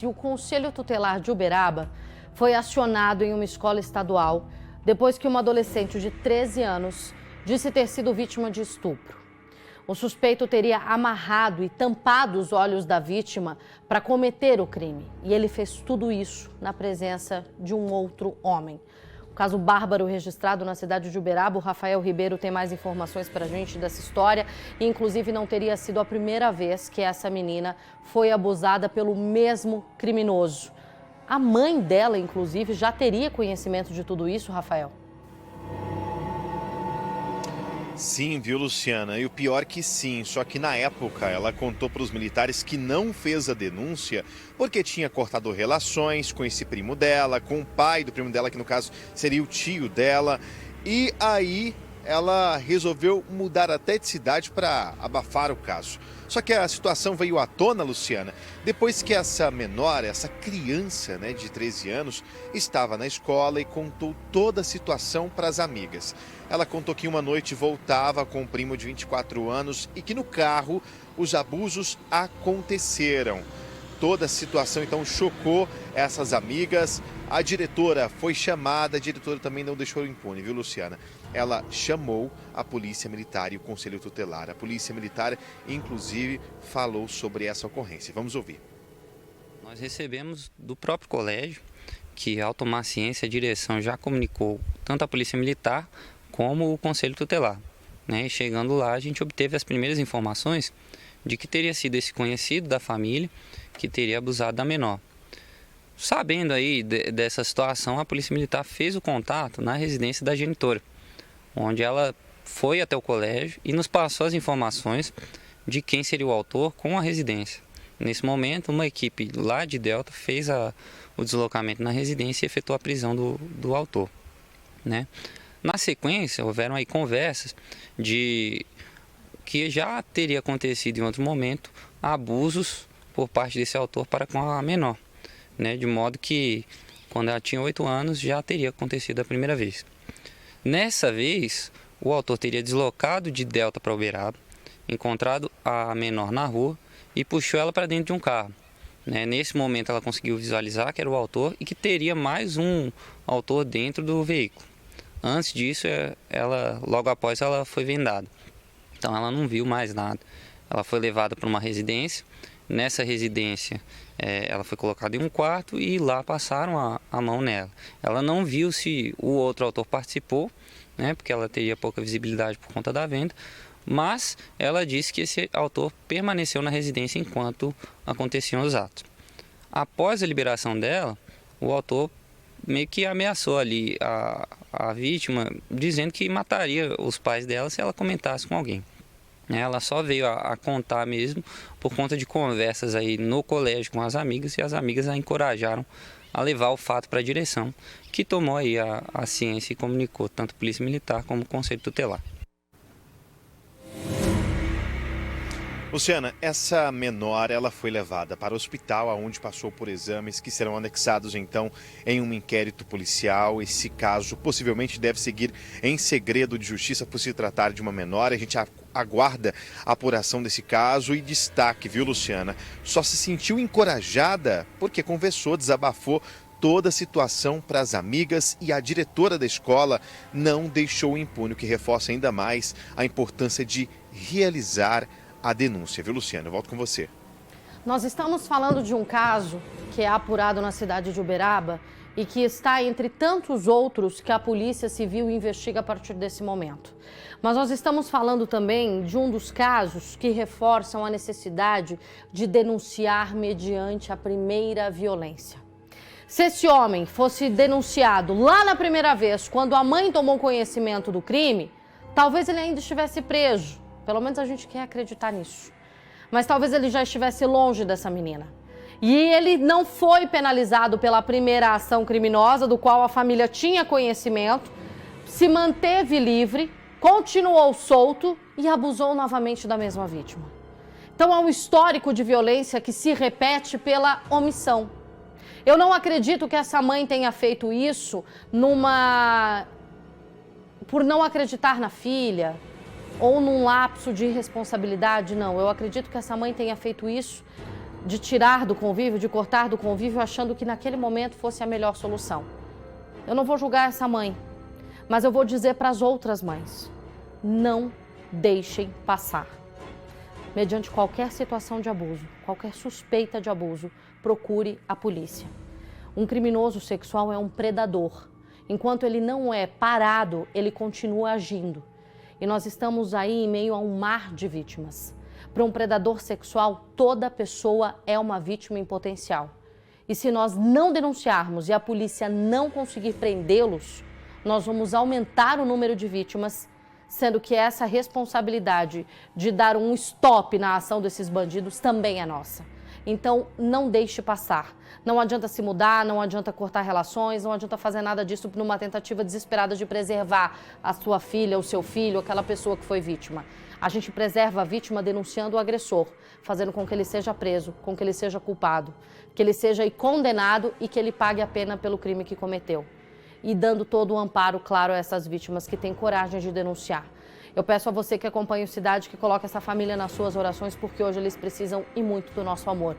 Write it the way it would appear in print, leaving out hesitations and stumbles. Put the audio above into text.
O Conselho Tutelar de Uberaba foi acionado em uma escola estadual depois que uma adolescente de 13 anos disse ter sido vítima de estupro. O suspeito teria amarrado e tampado os olhos da vítima para cometer o crime. E ele fez tudo isso na presença de um outro homem. O caso bárbaro registrado na cidade de Uberaba, o Rafael Ribeiro tem mais informações para a gente dessa história. E, inclusive, não teria sido a primeira vez que essa menina foi abusada pelo mesmo criminoso. A mãe dela, inclusive, já teria conhecimento de tudo isso, Rafael? Sim, viu, Luciana? E o pior que sim, só que na época ela contou para os militares que não fez a denúncia porque tinha cortado relações com esse primo dela, com o pai do primo dela, que no caso seria o tio dela. E aí ela resolveu mudar até de cidade para abafar o caso. Só que a situação veio à tona, Luciana, depois que essa menor, essa criança, de 13 anos, estava na escola e contou toda a situação para as amigas. Ela contou que uma noite voltava com um primo de 24 anos e que no carro os abusos aconteceram. Toda a situação então chocou essas amigas. A diretora foi chamada, a diretora também não deixou impune, viu, Luciana? Ela chamou a Polícia Militar e o Conselho Tutelar. A Polícia Militar, inclusive, falou sobre essa ocorrência. Vamos ouvir. Nós recebemos do próprio colégio que, ao tomar ciência, a direção já comunicou tanto a Polícia Militar como o Conselho Tutelar. E chegando lá, a gente obteve as primeiras informações de que teria sido esse conhecido da família que teria abusado da menor. Sabendo aí dessa situação, a Polícia Militar fez o contato na residência da genitora, onde ela foi até o colégio e nos passou as informações de quem seria o autor com a residência. Nesse momento, uma equipe lá de Delta fez o deslocamento na residência e efetuou a prisão do autor. Na sequência, houveram aí conversas de que já teria acontecido em outro momento abusos por parte desse autor para com a menor, de modo que quando ela tinha 8 anos já teria acontecido a primeira vez. Nessa vez, o autor teria deslocado de Delta para Uberaba, encontrado a menor na rua e puxou ela para dentro de um carro. Nesse momento ela conseguiu visualizar que era o autor e que teria mais um autor dentro do veículo. Antes disso, logo após ela foi vendada. Então ela não viu mais nada. Ela foi levada para uma residência. Nessa residência, ela foi colocada em um quarto e lá passaram a mão nela. Ela não viu se o outro autor participou, porque ela teria pouca visibilidade por conta da venda, mas ela disse que esse autor permaneceu na residência enquanto aconteciam os atos. Após a liberação dela, o autor meio que ameaçou ali a vítima, dizendo que mataria os pais dela se ela comentasse com alguém. Ela só veio a contar mesmo por conta de conversas aí no colégio com as amigas, e as amigas a encorajaram a levar o fato para a direção, que tomou aí a ciência e comunicou tanto a Polícia Militar como o Conselho Tutelar. Luciana, essa menor ela foi levada para o hospital, onde passou por exames que serão anexados então em um inquérito policial. Esse caso possivelmente deve seguir em segredo de justiça por se tratar de uma menor. A gente aguarda a apuração desse caso e destaque, viu, Luciana? Só se sentiu encorajada porque conversou, desabafou toda a situação para as amigas e a diretora da escola não deixou impune, o que reforça ainda mais a importância de realizar a denúncia, viu, Luciana? Eu volto com você. Nós estamos falando de um caso que é apurado na cidade de Uberaba e que está entre tantos outros que a Polícia Civil investiga a partir desse momento. Mas nós estamos falando também de um dos casos que reforçam a necessidade de denunciar mediante a primeira violência. Se esse homem fosse denunciado lá na primeira vez, quando a mãe tomou conhecimento do crime, talvez ele ainda estivesse preso. Pelo menos a gente quer acreditar nisso. Mas talvez ele já estivesse longe dessa menina. E ele não foi penalizado pela primeira ação criminosa, do qual a família tinha conhecimento, se manteve livre, continuou solto e abusou novamente da mesma vítima. Então é um histórico de violência que se repete pela omissão. Eu não acredito que essa mãe tenha feito isso por não acreditar na filha, ou num lapso de irresponsabilidade, não. Eu acredito que essa mãe tenha feito isso de tirar do convívio, de cortar do convívio, achando que naquele momento fosse a melhor solução. Eu não vou julgar essa mãe, mas eu vou dizer para as outras mães: não deixem passar. Mediante qualquer situação de abuso, qualquer suspeita de abuso, procure a polícia. Um criminoso sexual é um predador. Enquanto ele não é parado, ele continua agindo. E nós estamos aí em meio a um mar de vítimas. Para um predador sexual, toda pessoa é uma vítima em potencial. E se nós não denunciarmos e a polícia não conseguir prendê-los, nós vamos aumentar o número de vítimas, sendo que essa responsabilidade de dar um stop na ação desses bandidos também é nossa. Então, não deixe passar. Não adianta se mudar, não adianta cortar relações, não adianta fazer nada disso numa tentativa desesperada de preservar a sua filha, o seu filho, aquela pessoa que foi vítima. A gente preserva a vítima denunciando o agressor, fazendo com que ele seja preso, com que ele seja culpado, que ele seja condenado e que ele pague a pena pelo crime que cometeu. E dando todo o amparo, claro, a essas vítimas que têm coragem de denunciar. Eu peço a você que acompanha o Cidade que coloque essa família nas suas orações, porque hoje eles precisam e muito do nosso amor.